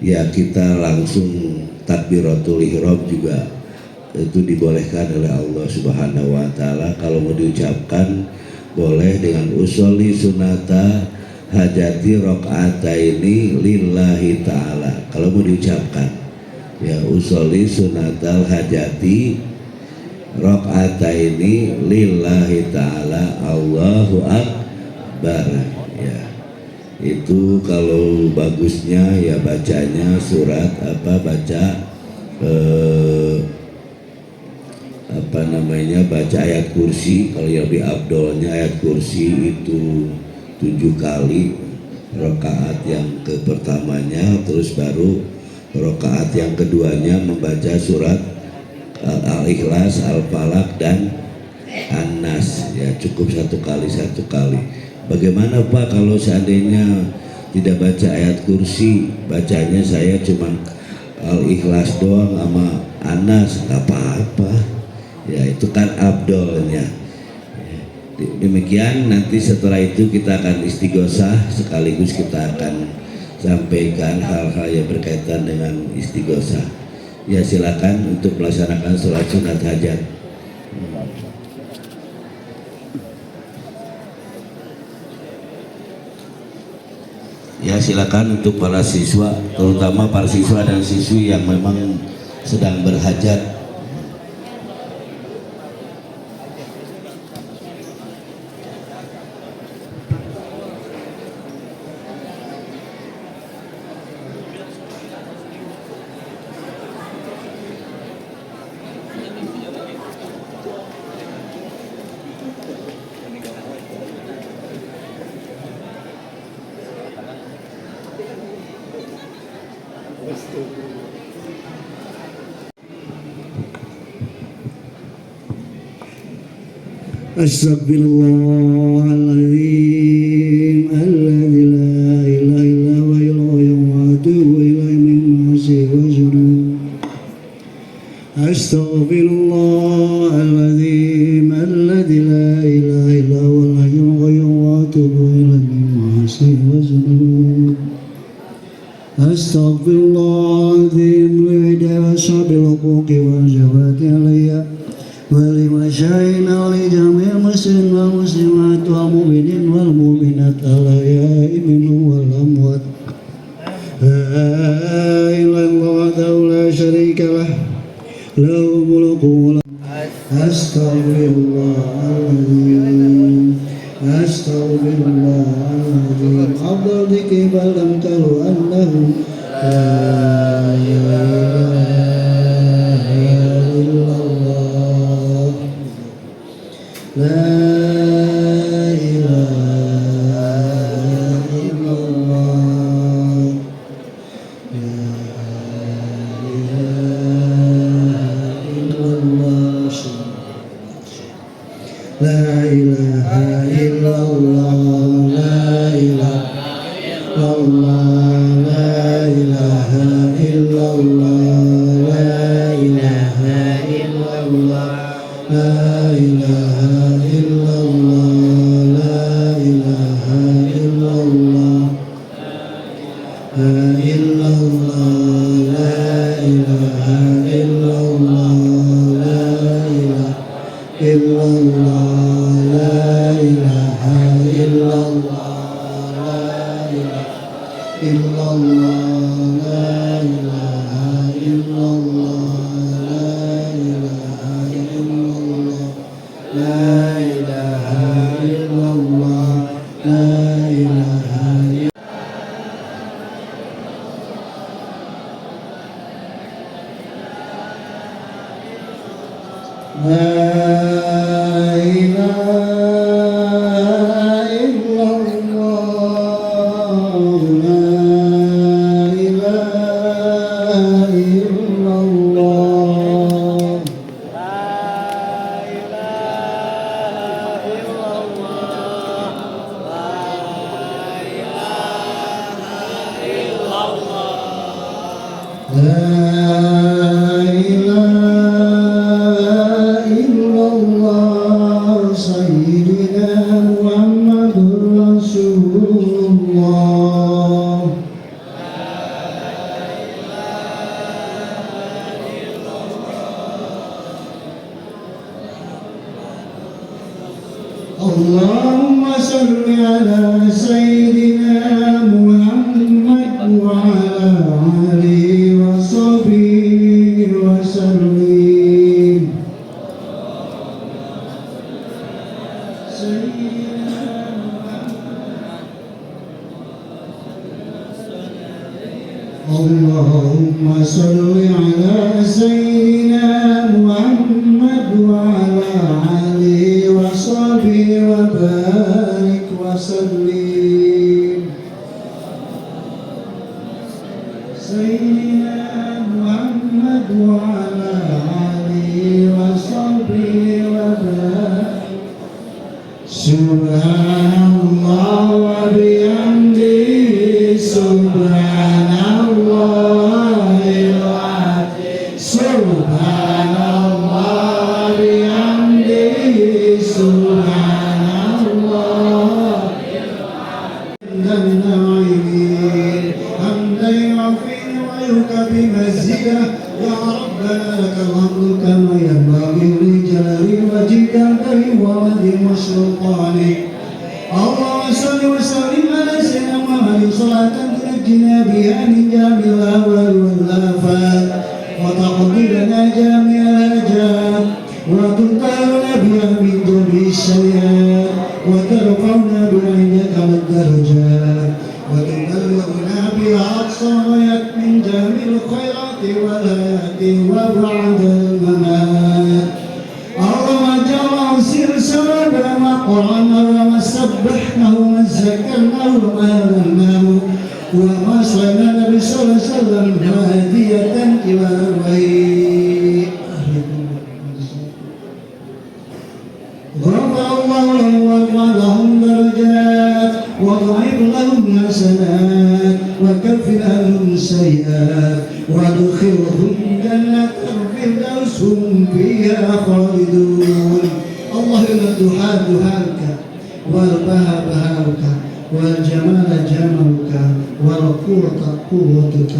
ya kita langsung takbiratul ihram juga itu dibolehkan oleh Allah Subhanahu wa taala. Kalau mau diucapkan boleh dengan usolli sunata hajati rakaataini lillahi taala. Kalau mau diucapkan ya usolli sunatal hajati rakaataini lillahi taala Allahu akbar. Ya itu kalau bagusnya ya bacanya surat baca ayat kursi. Kalau yang lebih afdolnya ayat kursi itu 7 kali rakaat yang ke pertamanya, terus baru rakaat yang keduanya membaca surat Al-Ikhlas, Al-Falaq dan An-Nas. Ya cukup satu kali. Bagaimana Pak kalau seandainya tidak baca ayat kursi, bacanya saya cuma Al-Ikhlas doang sama An-Nas? Nggak apa-apa, ya itu kan abdolnya. Demikian, nanti setelah itu kita akan istighosah, sekaligus kita akan sampaikan hal-hal yang berkaitan dengan istighosah. Ya silakan untuk melaksanakan sholat sunat hajat. Ya silakan untuk para siswa, terutama para siswa dan siswi yang memang sedang berhajat. Astagfirullahaladzim alladzi la ilaha illa huwa al-hayyul wa atubu ilaihi min ma'asi wa dzunub. Astagfirullahaladzim alladzi la ilaha illa huwa al-hayyul wa atubu ilaihi min ma'asi wa dzunub. Astagfirullahaladzim liwidaya wa sabil huquqi wa jawati alayya ولمشايخنا ولجميع المسلمين والمسلمات والمؤمنين والمؤمنات الأحياء منهم والأموات لا إله إلا الله وحده لا شريك له له الملك وله أستغفر الله العظيم أفضل ذكر بل لم تروا أنه لا إله إلا الله لا إله إلا الله لا إله إلا الله لا إله إلا الله لا إله إلا الله لا إله إلا الله لا إله إلا الله لا إله إلا الله لا إله إلا الله لا إلا الله لا إله إلا الله لا إله إلا الله لا إله إلا الله لا إله إلا الله لا إله إلا الله لا إله إلا الله لا إله إلا اللهم صل على سيدنا محمد وعلى آله وصحبه وسلم. اللهم صل على سيدنا محمد وعلى آله وصحبه وبارك وسلم. سيدنا محمد وعلى آله وصحبه وبارك. سبحان الله وبحمده سبحان الله العظيم. سبحان الله وبحمده سبحان الله العظيم. حمدا يعفي ويكفي مسجده. يا ربنا لك الحمد كما ينبغي لجلال وجهك الكريم وعظيم سلطانك. اللهم صل وسلم على سيدنا محمد صلاة تنجينا بها من جميع الأهوال والآفات وتقضي لنا جميع الحاجات وتطهرنا بها من جميع السيئات وترفعنا بها عندك على الدرجات وتبلغنا بها أقصى غايات من جميع الخيرات والآيات وبعد الممات. اللهم اجعله سير سببا وقرآنا وما سبحناه وما ذكرناه وما علمناه وما صلينا النبي صلى الله عليه وسلم هادية إلى الغيب. غفر الله لهم وارفع لهم درجات وضعف لهم حسنات وكفر عنهم سيئات وادخلهم جنة الفردوس هم فيها خالدون. اللهم دعاء دعاءك والبهاء بهاؤك والجمال جمالك والقوة قوتك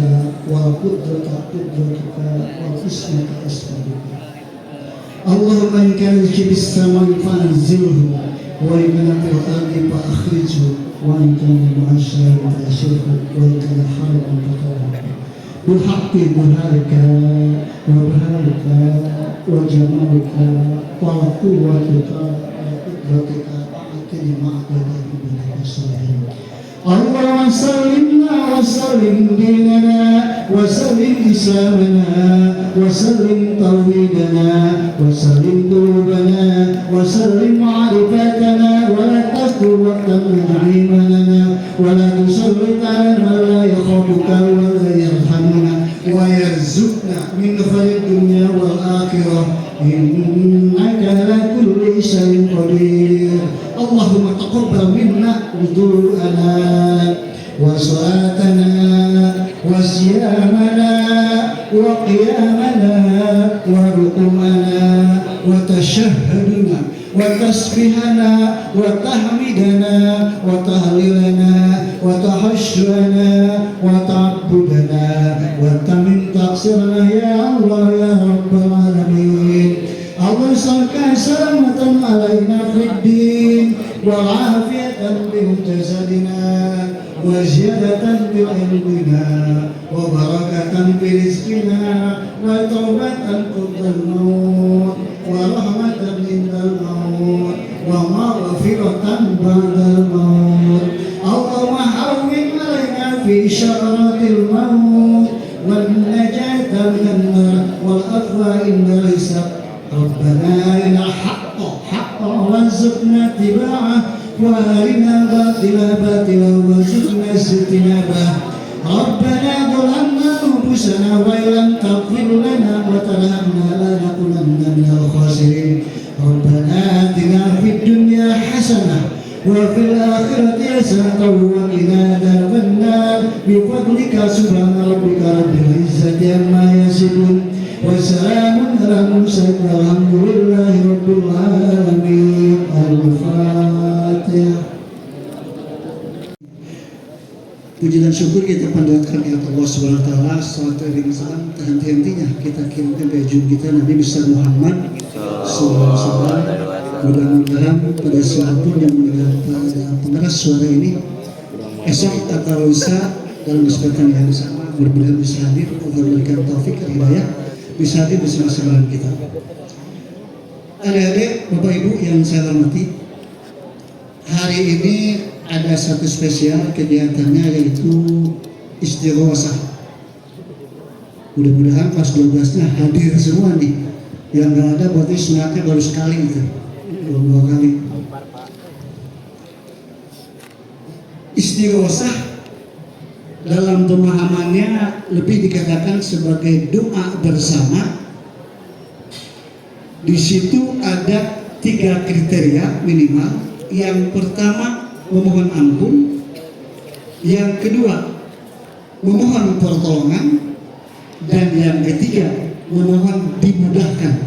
والقدرة قدرتك والاسمك اسمك. اللهم إن كان في السماء فأنزله وإن كان في الأرض فأخرجه وإن كان مع الشر فأشركه وإن كان حرقا فطهره بحق بهارك وبهارك وجمالك وقوتك وقدرتك أعطني معك بالصالحين. اللهم سلمنا وسلم ديننا وسلم إسلامنا وسلم توحيدنا وسلم قلوبنا وسلم معرفتنا ولا تسلط نعيمنا ولا تسلط على من لا يخافك ولا يرحمنا ويرزقنا من خير الدنيا والآخرة إنك على كل شيء قدير. اللهم تقبل منا وضوءنا وصلاتنا وصيامنا وقيامنا وركوعنا وتشهدنا وتسبيحنا وتحميدنا وتهليلنا وتحشرنا وتعبدنا وتمن تقصيرنا يا الله يا رب العالمين. اللهم صل سلامة علينا في الدين وعافية في جسدنا وزيادة في علمنا وبركة في رزقنا وتوبة قبل الموت ورحمة عند الموت ومغفرة بعد الموت. اللهم هون علينا في شرات الموت والنجاة من النار والعفو عند الحساب. ربنا أرنا الحق حقا وارزقنا اتباعه وأرنا الباطل باطلا وارزقنا اجتنابه. ربنا ظلمنا أنفسنا وإن لم تغفر لنا وترحمنا لنكونن من الخاسرين. ربنا آتنا في الدنيا حسنة وفي الآخرة حسنة وقنا عذاب النار بفضلك سبحان ربك رب العزة عما يصفون وسلام على المرسلين والحمد لله رب العالمين. Al-Fatihah. Puji dan syukur kita panjatkan kepada Allah Subhanahu wa taala. Salawat dan salam terhenti-hentinya kita kirimkan ke junjungan kita Nabi besar Muhammad sallallahu alaihi wasallam Mudah-mudahan pada siapapun yang mendengar pengeras suara ini esok atau lusa dalam kesempatan yang sama mudah-mudahan bisa hadir, Allah berikan taufik dan hidayah bisa hadir bersama-sama dengan kita. Adik-adik, Bapak Ibu yang saya hormati, hari ini ada satu spesial kegiatannya yaitu istighosah. Mudah-mudahan kelas 12-nya hadir semua nih. Yang nggak ada berarti sunatnya baru sekali gitu, belum 2 kali. Istighosah dalam pemahamannya lebih dikatakan sebagai doa bersama. Di situ ada 3 kriteria minimal. Yang pertama memohon ampun, yang kedua memohon pertolongan, dan yang ketiga memohon dimudahkan.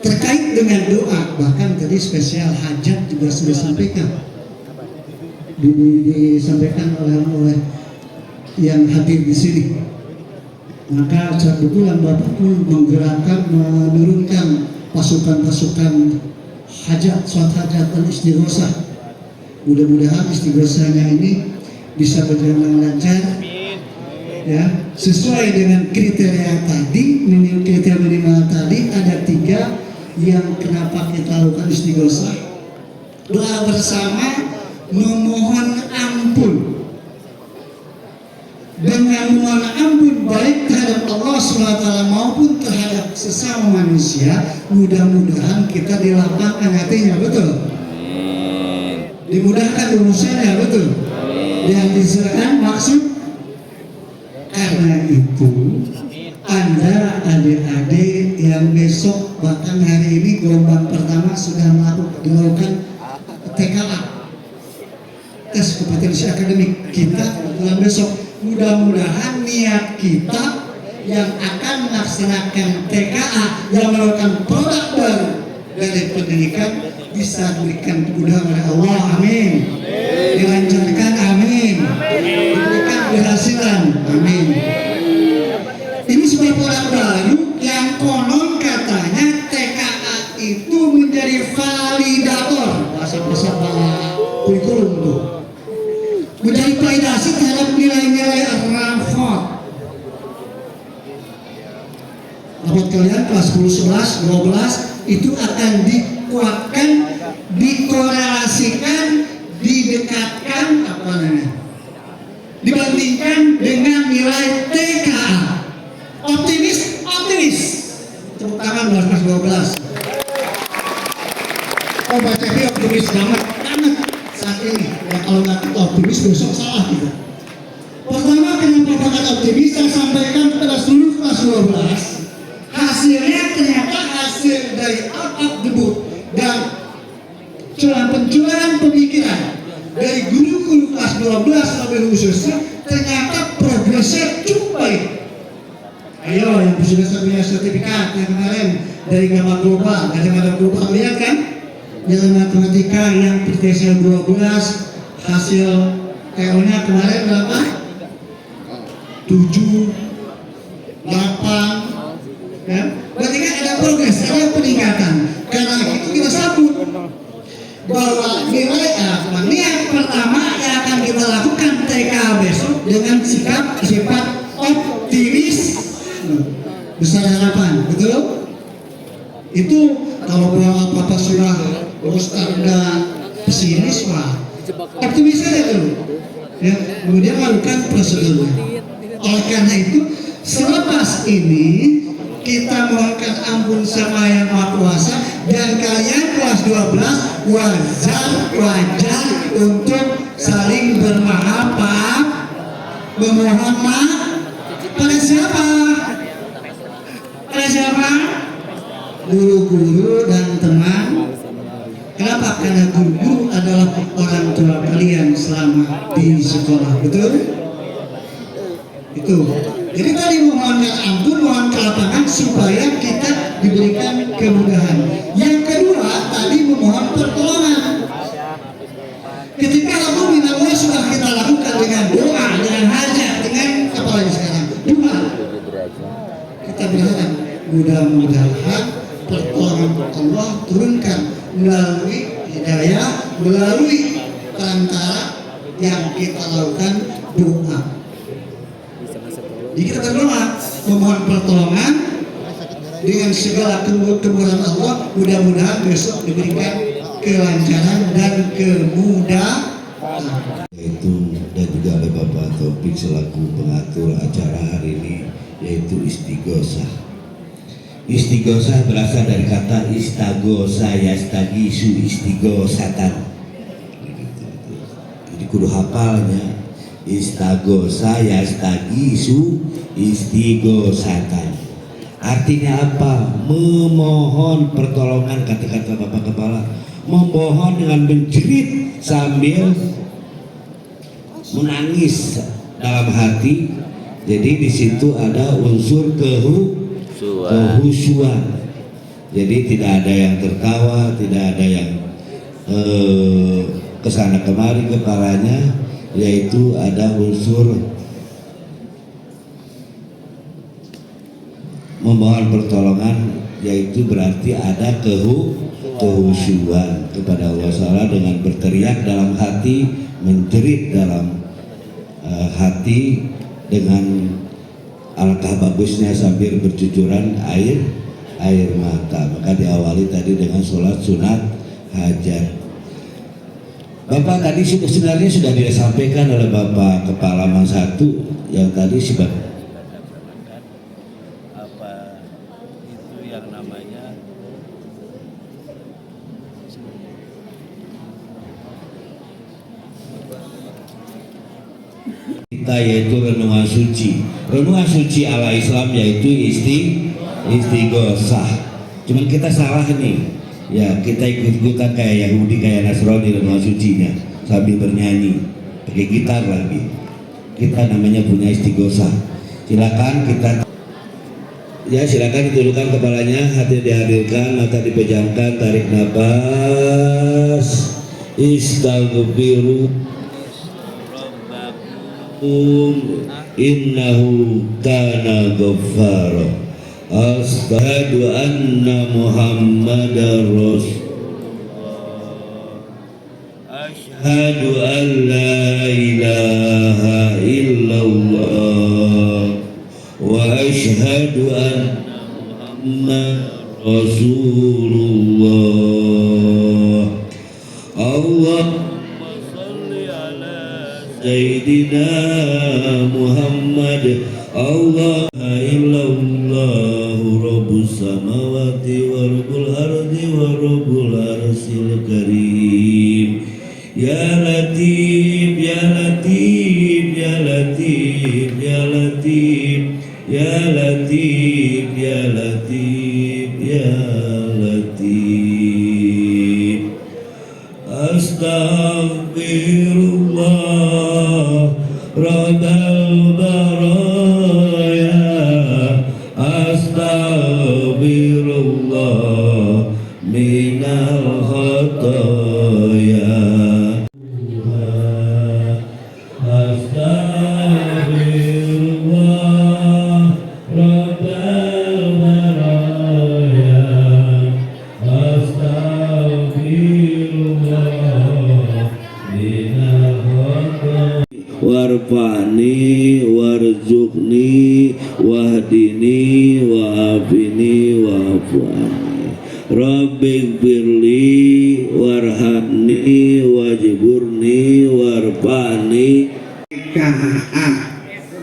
Terkait dengan doa, bahkan tadi spesial hajat juga sudah sampaikan, disampaikan oleh yang hadir di sini. Maka kebetulan Bapak pun menggerakkan, menurunkan pasukan-pasukan hajat, sholat hajat dan istighosah. Mudah-mudahan istighosahnya ini bisa berjalan lancar, ya, sesuai dengan kriteria tadi. Kriteria minimal tadi ada 3 yang kenapa kita lakukan istighosah. Doa bersama, memohon ampun. Dengan memohon ampun baik terhadap Allah SWT maupun terhadap sesama manusia, mudah-mudahan kita dilapangkan hatinya, betul? Dimudahkan urusannya, betul? Yang diserahkan maksud. Karena itu Anda adik-adik yang besok bahkan hari ini gelombang pertama sudah melakukan TKA, tes kompetensi akademik kita bulan besok. Mudah-mudahan niat kita yang akan melaksanakan TKA, yang melakukan produk baru dari pendidikan bisa diberikan kemudahan oleh Allah, amin. Dilancarkan, amin. Diberikan keberhasilan, amin. Ini sebuah produk baru yang konon katanya TKA itu menjadi validator, bahasa-bahasa kurikulum tuh, menjadi validasi terhadap nilai-nilai rapot. Rapot kalian kelas 10, 11, 12 itu akan dikuatkan, dikorelasikan, didekatkan, apa namanya, dibandingkan dengan nilai TKA. Optimis, optimis. Tepuk tangan buat kelas 12. Oh, Pak Cepi optimis banget saat ini. Ya kalau nggak optimis besok salah kita. Pertama, kenapa sangat optimis? Saya sampaikan kepada seluruh kelas 12. Hasilnya ternyata hasil dari out of the book dan pencurahan pemikiran dari guru-guru kelas 12 lebih khususnya, ternyata progresnya cukup baik. Ayo yang sudah punya sertifikat yang kemarin dari Gamma Global, kacamata global, lihat kan? Yang matematika yang PTSL 12 hasil TO-nya kemarin berapa? 7, 8, ya? Berarti kan ada progres, ada peningkatan. Karena itu kita sambut bahwa nilai niat pertama yang akan kita lakukan TK besok dengan sifat optimis, besar harapan, betul? Itu kalau bapak sudah tanda pesimis, wah, optimis saja dulu, ya. Kemudian lakukan prosedurnya. Oleh karena itu, selepas ini kita mohonkan ampun sama Yang Maha Kuasa, dan kalian kelas 12 wajar untuk saling bermaaf, memohon maaf pada siapa? Pada siapa? Guru-guru dan teman. Kenapa? Karena guru adalah orang tua kalian selama di sekolah, betul? Itu. Jadi tadi memohonkan ampun, mohon kelapangan supaya kita diberikan kemudahan. Yang kedua tadi memohon pertolongan. Ketika lalu minallah sudah kita lakukan dengan doa, dengan hajat, dengan apa lagi sekarang? Doa. Kita berharap mudah-mudahan pertolongan Allah turunkan melalui hidayah, melalui perantara yang kita lakukan doa. Jadi kita berdoa memohon pertolongan dengan segala kemurahan Allah, mudah-mudahan besok diberikan kelancaran dan kemudahan. Itu dan juga oleh Bapak Taufik selaku pengatur acara hari ini, yaitu istighosah. Istighosah berasal dari kata istaghosa yastagisu istighosatan. Jadi kudu hafalnya, istaghosa yastagisu istighosatan. Artinya apa? Memohon pertolongan, kata-kata Bapak Kepala. Memohon dengan menjerit sambil menangis dalam hati. Jadi di situ ada unsur kehusuan. Jadi tidak ada yang tertawa, tidak ada yang kesana kemari kepalanya, yaitu ada unsur memohon pertolongan, yaitu berarti ada kehusuan kepada Allah Ta'ala dengan berteriak dalam hati, menjerit dalam hati dengan alangkah bagusnya sambil bercucuran air mata. Maka diawali tadi dengan sholat sunat hajat. Bapak tadi sebenarnya sudah disampaikan oleh Bapak Kepala Mang 1 yang tadi sebab apa itu yang namanya kita, yaitu renungan suci. Renungan suci ala Islam yaitu istighosah. Cuman kita salah nih. Ya, kita ikut-ikutan kayak Yahudi, kayak Nasrani renungan sucinya sambil bernyanyi, pakai gitar lagi. Kita namanya punya istighosah. Silakan kita, ya silakan ditundukkan kepalanya, hati dihadirkan, mata dipejamkan, tarik nafas. Istaghfiru innahu kana ghaffara. Asyhadu anna Muhammadar Rasulullah. Asyhadu an la ilaha illallah wa asyhadu anna Muhammadar Rasulullah. Allahumma shalli ala Sayyidina Muhammad. Allah illallahu rabbus samawati wa rabbul ardi wa rabbul arsil karim. Ya Latif, ya Latif, ya Latif, ya Latif, ya Latif, ya Latif, ya Latif. Astaghfirullah Rabbal baraya. Astaghfirullah minal khataya. Astaghfirullah Rabbal baraya. Astaghfirullah minal khataya. Warfa'ni warzuqni wahdini wa'afini wa'afu'ani Rabbighfirli warhamni wajburni warfa'ni.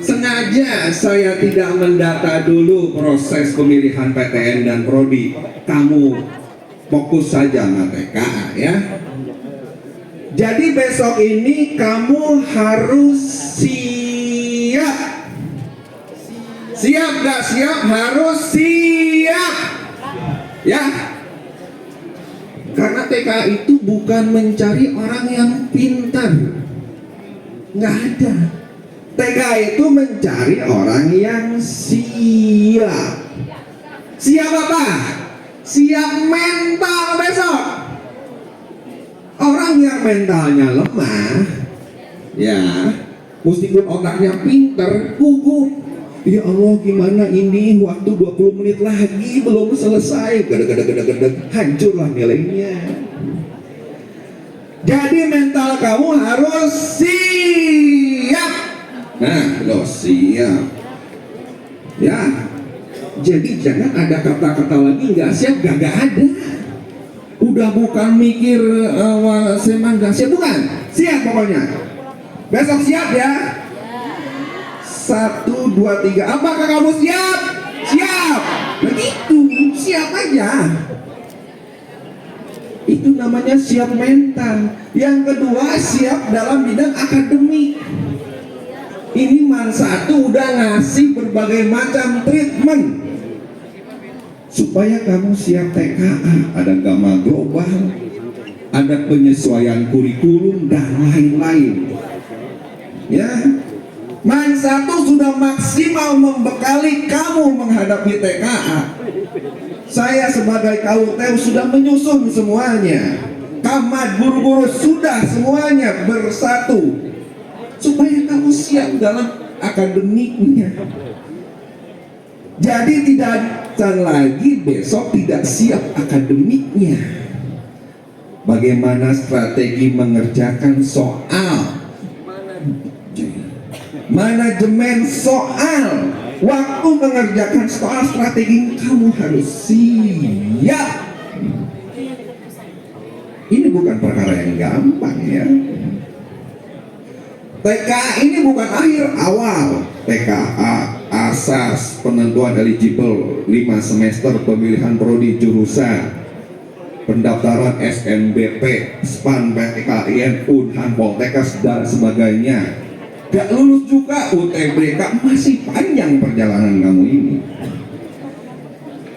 Sengaja saya tidak mendata dulu proses pemilihan PTN dan Prodi. Kamu fokus saja sama TKA ya. Jadi besok ini kamu harus siap. Siap gak siap? Harus siap. Ya. Karena TKA itu bukan mencari orang yang pintar. Nggak ada. TKA itu mencari orang yang siap. Siap apa? Siap mental besok. Orang yang mentalnya lemah, ya, meskipun otaknya pinter, gugup. Ya Allah, gimana ini, waktu 20 menit lagi belum selesai, gedeg, hancurlah nilainya. Jadi mental kamu harus siap. Nah, lo siap ya. Jadi jangan ada kata-kata lagi nggak siap, gak ada. Udah bukan mikir semang gak siap, bukan, siap pokoknya. Besok siap ya. 1, 2, 3. Apakah kamu siap? Siap. Begitu, siap aja. Itu namanya siap mental. Yang kedua, siap dalam bidang akademik. Ini Man 1 udah ngasih berbagai macam treatment supaya kamu siap TKA. Ada gamma global, ada penyesuaian kurikulum dan lain-lain. Ya, Man 1 sudah maksimal membekali kamu menghadapi TKA. Saya sebagai KUTU sudah menyusun semuanya. Kamat guru-guru sudah semuanya bersatu supaya kamu siap dalam akademiknya. Jadi tidak lagi besok tidak siap akademiknya. Bagaimana strategi mengerjakan soal, manajemen soal, waktu mengerjakan soal, strategi kamu harus siap. Ini bukan perkara yang gampang ya. TKA ini bukan akhir, awal. TKA, asas, penentuan eligible, 5 semester, pemilihan prodi jurusan, pendaftaran SNBP, SPAN, PTKIN, Unhan, Poltekkes dan sebagainya. Gak lulus juga UTBK, masih panjang perjalanan kamu ini.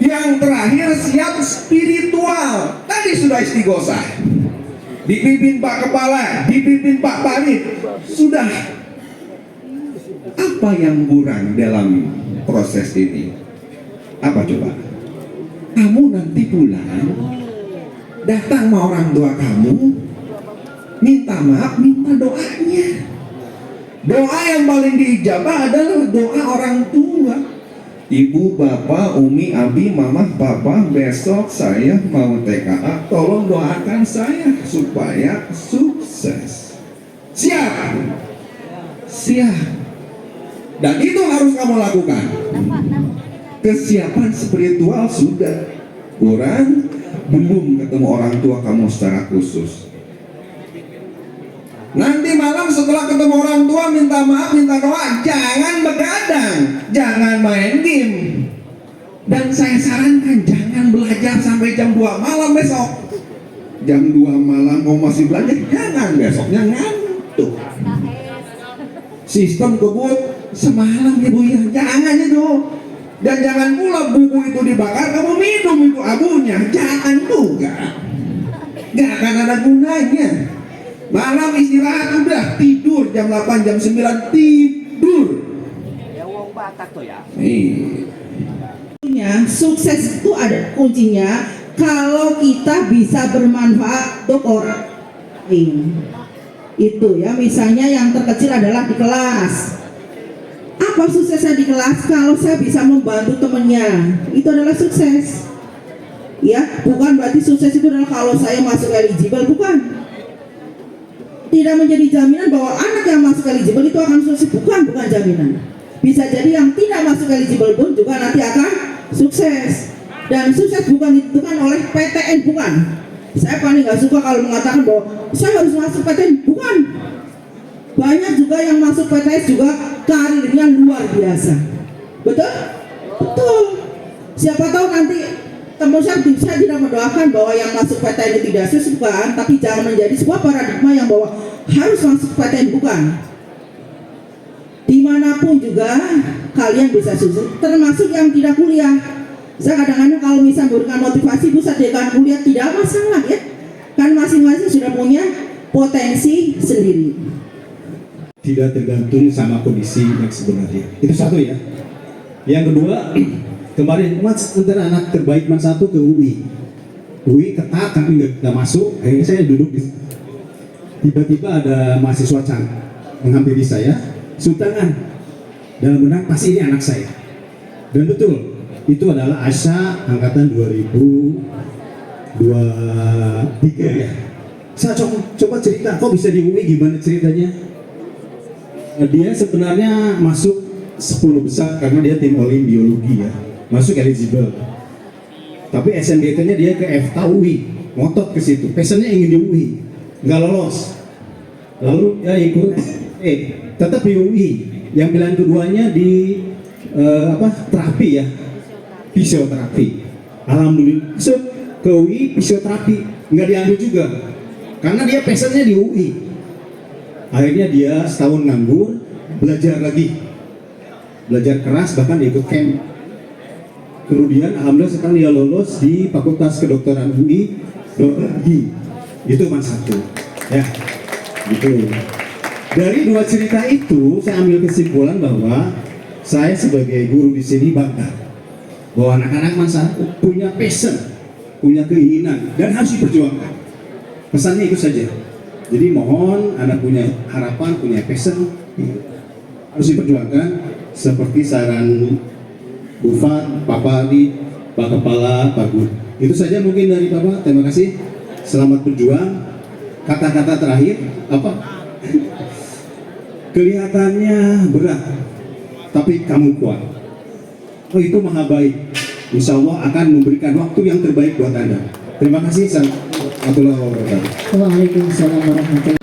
Yang terakhir, siap spiritual. Tadi sudah istighosah, dipimpin Pak Kepala, dipimpin Pak Panit, sudah. Apa yang kurang dalam proses ini? Apa coba? Kamu nanti pulang, datang sama orang tua kamu, minta maaf, minta doanya. Doa yang paling diijabah adalah doa orang tua. Ibu, bapak, umi, abi, mama, papa, besok saya mau TKA, tolong doakan saya supaya sukses. Siap? Siap. Dan itu harus kamu lakukan. Kesiapan spiritual sudah. Kurang, belum ketemu orang tua kamu secara khusus. Nanti malam setelah ketemu orang tua, minta maaf, minta doa, jangan begadang, jangan main game. Dan saya sarankan jangan belajar sampai jam 2 malam besok. Jam 2 malam mau masih belajar, jangan, besoknya ngantuk. Sistem kebut semalam ibu ya, jangan itu. Dan jangan pula buku itu dibakar, kamu minum itu abunya, jangan juga. Gak akan ada gunanya. Malam istirahat udah, tidur jam 8, jam 9 tidur. Sukses itu ada kuncinya kalau kita bisa bermanfaat untuk orang lain. Itu ya, misalnya yang terkecil adalah di kelas. Apa suksesnya di kelas? Kalau saya bisa membantu temennya, itu adalah sukses. Ya, bukan berarti sukses itu adalah kalau saya masuk eligible, bukan. Tidak menjadi jaminan bahwa anak yang masuk eligible itu akan sukses, bukan jaminan. Bisa jadi yang tidak masuk eligible pun juga nanti akan sukses. Dan sukses bukan ditentukan oleh PTN, bukan. Saya paling nggak suka kalau mengatakan bahwa saya harus masuk PTN, bukan. Banyak juga yang masuk PTS juga karirnya luar biasa. Betul? Betul. Siapa tahu nanti teman saya tidak mendoakan bahwa yang masuk PTN itu tidak sukses, bukan. Tapi jangan menjadi sebuah paradigma yang bahwa harus masuk PTN, bukan. Dimanapun juga kalian bisa sukses, termasuk yang tidak kuliah. Saya kadang-kadang kalau misalnya memberikan motivasi pusat dengan kuliah, tidak masalah ya, kan masing-masing sudah punya potensi sendiri. Tidak tergantung sama kondisi yang sebenarnya. Itu satu ya. Yang kedua, kemarin antara anak terbaik Man 1 ke UI. UI ketat tapi nggak masuk. Akhirnya saya duduk di. Tiba-tiba ada mahasiswa menghampiri saya, Sultanan, dalam benak pasti ini anak saya. Dan betul, itu adalah Asya angkatan 2023 ya. Saya coba cerita, kok bisa di UI, gimana ceritanya? Dia sebenarnya masuk 10 besar karena dia tim olim biologi ya, masuk eligible. Tapi SNBT-nya dia ke FTA UI, ngotot ke situ. Passionnya ingin di UI, nggak lolos. Lalu ya ikut, tetap di UI. Yang pilihan keduanya di terapi ya, fisioterapi. Alhamdulillah masuk ke UI fisioterapi, nggak diambil juga karena dia passionnya di UI. Akhirnya dia setahun nganggur, belajar lagi, belajar keras, bahkan ikut camp. Kemudian alhamdulillah sekarang dia lolos di Fakultas Kedokteran UI, dokter gigi. Itu cuma satu ya, gitu. Dari dua cerita itu saya ambil kesimpulan bahwa saya sebagai guru di sini bangga bahwa anak-anak masa punya passion, punya keinginan dan harus diperjuangkan. Pesannya itu saja. Jadi mohon Anda punya harapan, punya passion, harus diperjuangkan seperti saran Bu Fat, Pak Padi, Pak Kepala, Pak Guru. Itu saja mungkin dari Bapak. Terima kasih. Selamat berjuang. Kata-kata terakhir apa? Kelihatannya berat, tapi kamu kuat. Oh, itu maha baik. Insya Allah akan memberikan waktu yang terbaik buat Anda. Terima kasih. Assalamualaikum warahmatullahi wabarakatuh. Waalaikumsalam warahmatullahi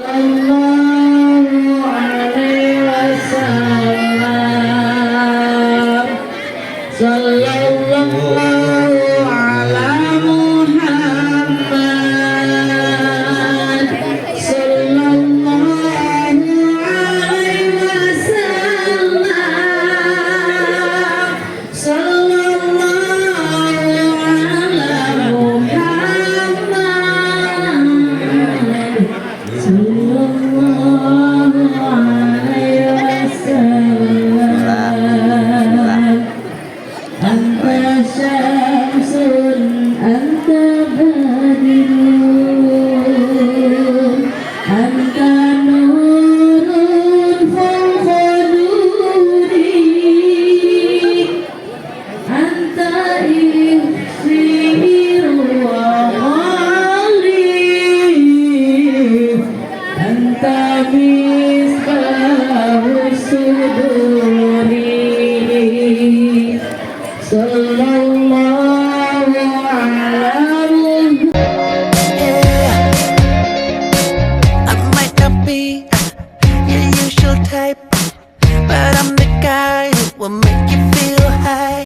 I might not be your usual type, but I'm the guy who will make you